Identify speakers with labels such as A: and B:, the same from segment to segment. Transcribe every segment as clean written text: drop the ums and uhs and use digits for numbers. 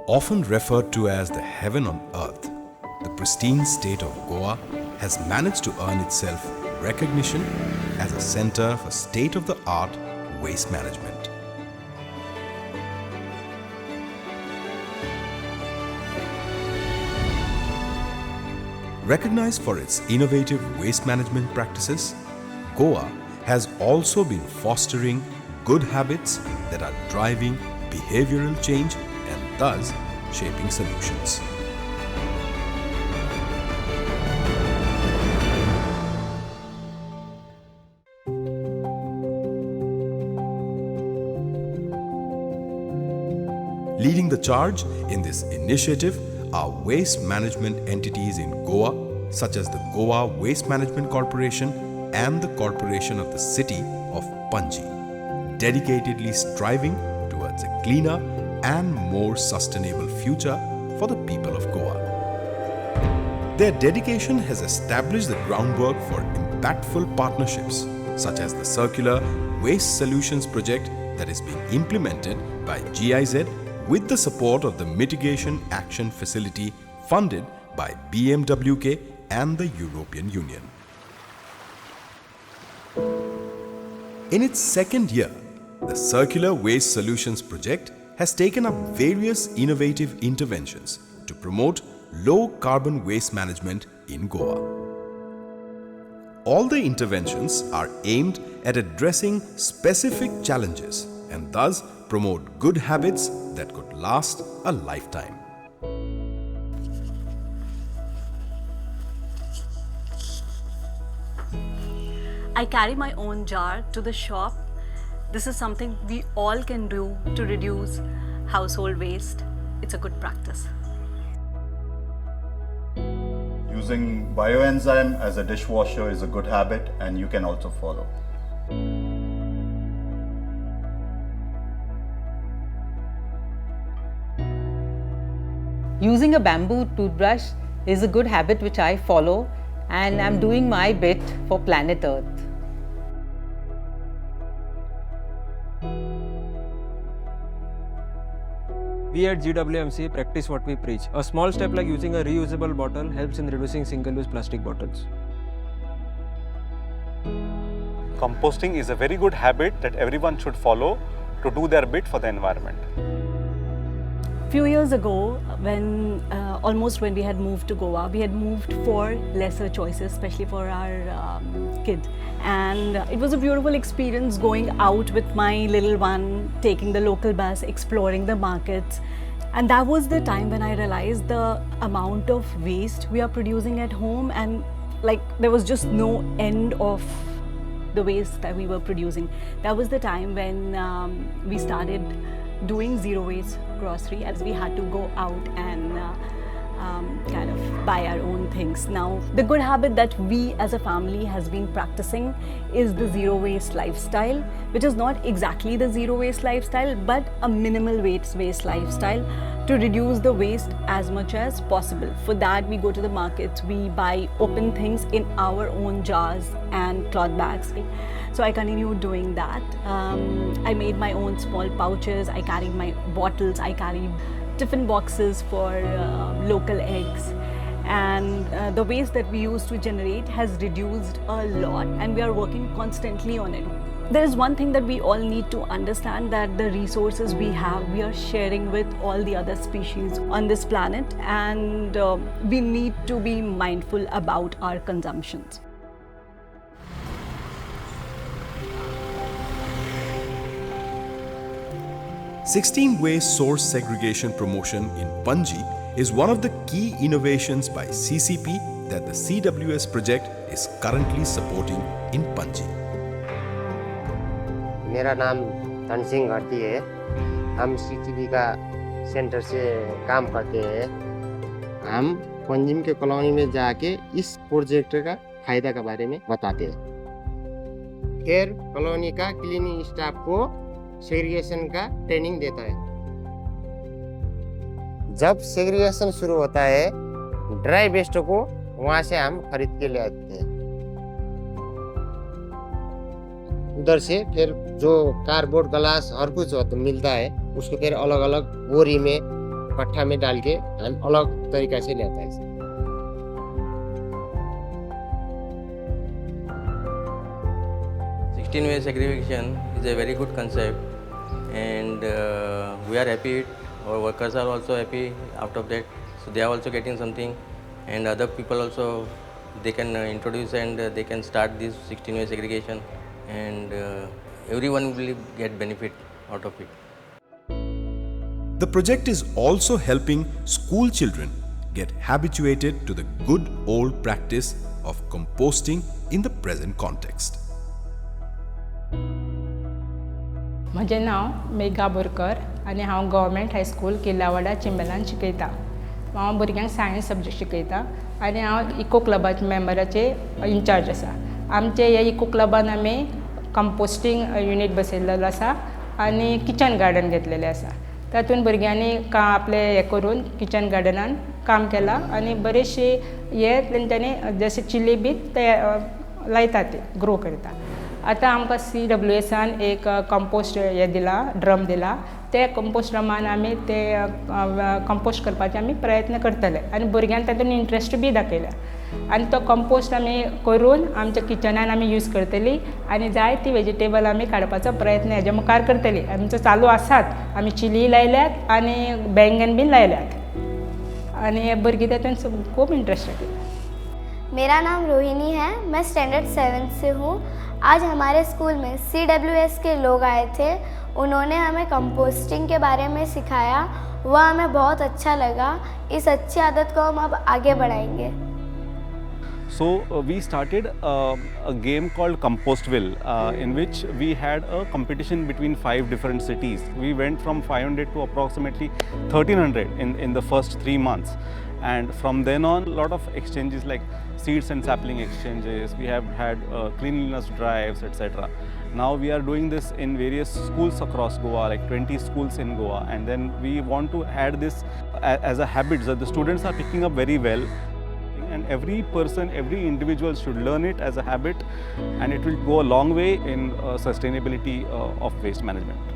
A: Often referred to as the heaven on earth, the pristine state of Goa has managed to earn itself recognition as a center for state-of-the-art waste management. Recognized for its innovative waste management practices, Goa has also been fostering good habits that are driving behavioral change and thus shaping solutions. Leading the charge in this initiative are waste management entities in Goa, such as the Goa Waste Management Corporation and the Corporation of the City of Panaji, dedicatedly striving towards a cleaner and more sustainable future for the people of Goa. Their dedication has established the groundwork for impactful partnerships, such as the Circular Waste Solutions project that is being implemented by GIZ with the support of the Mitigation Action Facility funded by BMWK and the European Union. In its second year, the Circular Waste Solutions project has taken up various innovative interventions to promote low-carbon waste management in Goa. All the interventions are aimed at addressing specific challenges and thus promote good habits that could last a lifetime.
B: I carry my own jar to the shop. This is something we all can do to reduce household waste. It's a good practice.
C: Using bioenzyme as a dishwasher is a good habit and you can also follow.
D: Using a bamboo toothbrush is a good habit which I follow, and I'm doing my bit for planet Earth.
E: We at GWMC practice what we preach. A small step like using a reusable bottle helps in reducing single-use plastic bottles.
F: Composting is a very good habit that everyone should follow to do their bit for the environment.
B: Few years ago, almost when we had moved to Goa, we had moved for lesser choices, especially for our kid. And it was a beautiful experience going out with my little one, taking the local bus, exploring the markets. And that was the time when I realized the amount of waste we are producing at home, and there was just no end of the waste that we were producing. That was the time when we started doing zero waste grocery, as we had to go out and kind of buy our own things. Now, the good habit that we as a family has been practicing is the zero waste lifestyle, which is not exactly the zero waste lifestyle, but a minimal waste lifestyle to reduce the waste as much as possible. For that, we go to the markets, we buy open things in our own jars and cloth bags. So I continued doing that. I made my own small pouches, I carried my bottles, I carried tiffin boxes for local eggs. And the waste that we used to generate has reduced a lot, and we are working constantly on it. There is one thing that we all need to understand, that the resources we have, we are sharing with all the other species on this planet, and we need to be mindful about our consumptions.
A: Waste source segregation promotion in Panaji is one of the key innovations by CCP that the CWS project is currently supporting in Panaji.
G: मेरा नाम धन सिंह घरती है। हम CCP का centre से काम करते हैं। हम पंजिम के कॉलोनी में जाके इस प्रोजेक्ट का फायदा के बारे में बताते हैं। फिर कॉलोनी का क्लीनिंग स्टाफ को सेग्रीगेशन का ट्रेनिंग देता है। जब सेग्रीगेशन शुरू होता है, ड्राई वेस्ट को वहां से हम खरीद के ले आते हैं। उधर से फिर जो कार्डबोर्ड ग्लास हर कुछ मिलता है, उसको फिर अलग अलग बोरी में गट्ठा में डाल के हम अलग तरीका से लेता है इसे।
H: 16-way segregation is a very good concept, and we are happy. Our workers are also happy out of that, so they are also getting something, and other people also they can introduce and they can start this 16-way segregation, and everyone will get benefit out of it.
A: The project is also helping school children get habituated to the good old practice of composting in the present context.
I: म्हजें नांव मेघा बोरकर आनी हांव government high school किल्लावाडा चिंबलान शिकयतां. हांव भुरग्यांक science subject शिकयतां आनी हांव इको क्लबाचे मेंबराचे इन्चार्ज आसा. आमचे ह्या इको क्लबान आमी कंपोस्टिंग युनीट बसयल्लो आसा आनी किचन गार्डन घेतलेलें आसा. तातूंत भुरग्यांनी आपले हें करून किचन गार्डनान काम केलां आनी बरेचशे हे तेंच्यांनी जशे चिली बी ते लायतात ते ग्रो करता. आतां आमकां CWSन एक कंपोस्ट हे दिला ड्रम दिला. ते कंपोस्ट ड्रमान आमी ते कंपोस्ट करपाचे आमी प्रयत्न करतले आनी भुरग्यांक तातूंत इंट्रस्ट बी दाखयला. आनी तो कंपोस्ट आमी करून आमच्या किचनान आमी यूज करतली आनी जायती वेजिटेबल आमी काडपाचो प्रयत्न हेजे मुखार करतली. आमचो चालू आसात. आमी चिली लायल्यात आनी बैंगन बीन लायल्यात आनी भुरगीं तातूंत खूब इंट्रस्टेड.
J: मेरा नाम रोहिणी है, मैं स्टैंडर्ड 7 से हूँ. आज हमारे स्कूल में CWS के लोग आए थे. उन्होंने हमें कंपोस्टिंग के बारे में सिखाया. वह हमें बहुत अच्छा लगा. इस अच्छी आदत को हम अब आगे बढ़ाएंगे.
F: So we started a game called Compostville, in which we had a competition between 5 different cities. We went from 500 to approximately 1300 in the first 3 months. And from then on, a lot of exchanges like seeds and sapling exchanges. We have had cleanliness drives, etc. Now we are doing this in various schools across Goa, like 20 schools in Goa. And then we want to add this as a habit that the students are picking up very well. And every person, every individual should learn it as a habit, and it will go a long way in sustainability of waste management.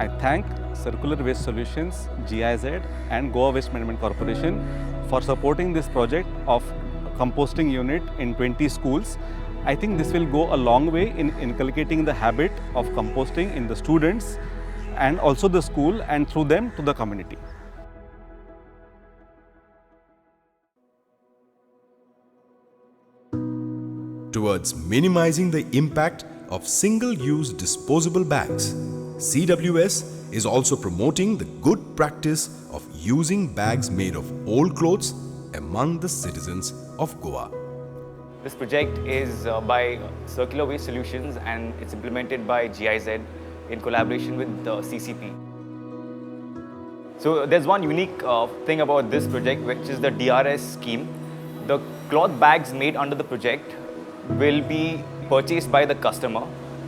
F: I thank Circular Waste Solutions, GIZ and Goa Waste Management Corporation for supporting this project of composting unit in 20 schools. I think this will go a long way in inculcating the habit of composting in the students and also the school, and through them to the community.
A: Towards minimizing the impact of single-use disposable bags, CWS is also promoting the good practice of using bags made of old clothes among the citizens of Goa.
K: This project is by Circular Waste Solutions and it's implemented by GIZ in collaboration with the CCP. So there's one unique thing about this project, which is the DRS scheme. The cloth bags made under the project will be purchased by the customer,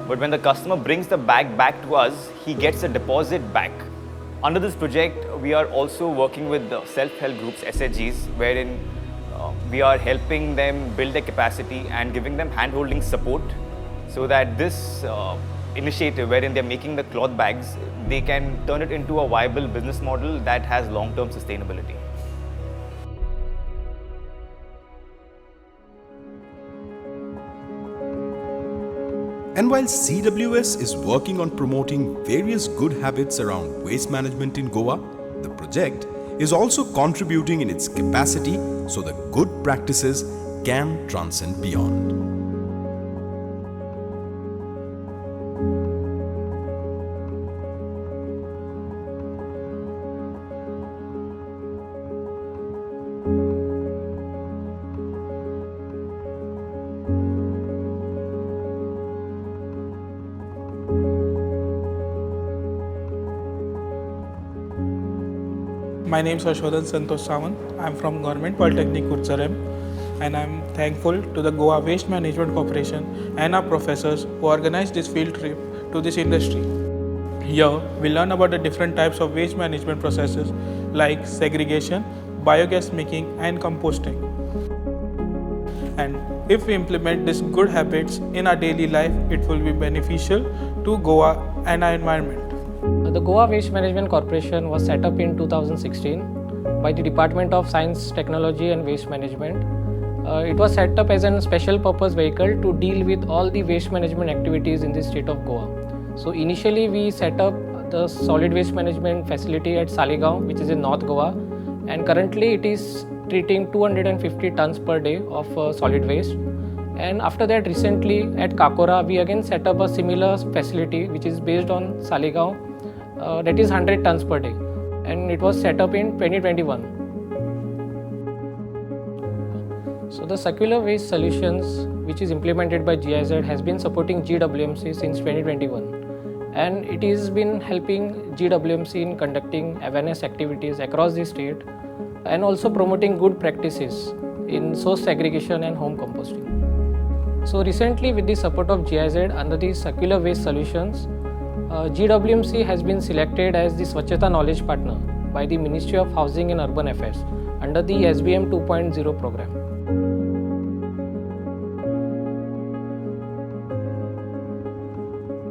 K: but when the customer brings the bag back to us, he gets a deposit back. Under this project, we are also working with the self-help groups, SHGs, wherein we are helping them build their capacity and giving them hand-holding support so that this initiative wherein they're making the cloth bags, they can turn it into a viable business model that has long-term sustainability.
A: And while CWS is working on promoting various good habits around waste management in Goa, the project is also contributing in its capacity so the good practices can transcend beyond.
L: My name is Ashodan Santosh Sawant. I am from Government Polytechnic Kurcharem, and I am thankful to the Goa Waste Management Corporation and our professors who organized this field trip to this industry. Here we learn about the different types of waste management processes like segregation, biogas making and composting. And if we implement these good habits in our daily life, it will be beneficial to Goa and our environment.
M: The Goa Waste Management Corporation was set up in 2016 by the Department of Science, Technology and Waste Management. It was set up as a special purpose vehicle to deal with all the waste management activities in the state of Goa. So initially we set up the solid waste management facility at Saligaon, which is in North Goa, and currently it is treating 250 tons per day of solid waste. And after that, recently at Kakora, we again set up a similar facility which is based on Saligaon, that is 100 tons per day, and it was set up in 2021. So the circular waste solutions which is implemented by GIZ has been supporting GWMC since 2021, and it has been helping GWMC in conducting awareness activities across the state and also promoting good practices in source segregation and home composting. So recently, with the support of GIZ under the circular waste solutions, GWMC has been selected as the Swachhata Knowledge Partner by the Ministry of Housing and Urban Affairs under the SBM 2.0 program.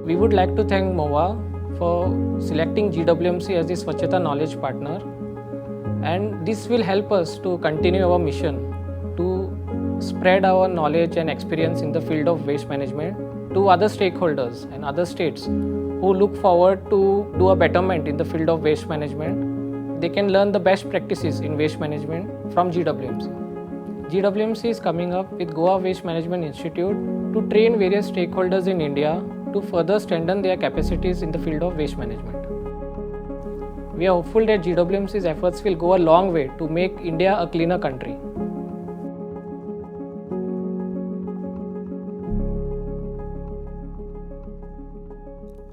M: We would like to thank MOA for selecting GWMC as the Swachhata Knowledge Partner, and this will help us to continue our mission to spread our knowledge and experience in the field of waste management to other stakeholders and other states who look forward to do a betterment in the field of waste management. They can learn the best practices in waste management from GWMC. GWMC is coming up with Goa Waste Management Institute to train various stakeholders in India to further strengthen their capacities in the field of waste management. We are hopeful that GWMC's efforts will go a long way to make India a cleaner country.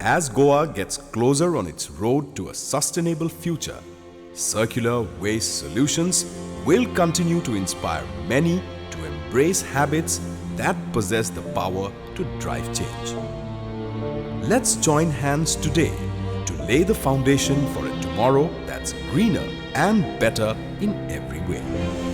A: As Goa gets closer on its road to a sustainable future, circular waste solutions will continue to inspire many to embrace habits that possess the power to drive change. Let's join hands today to lay the foundation for a tomorrow that's greener and better in every way.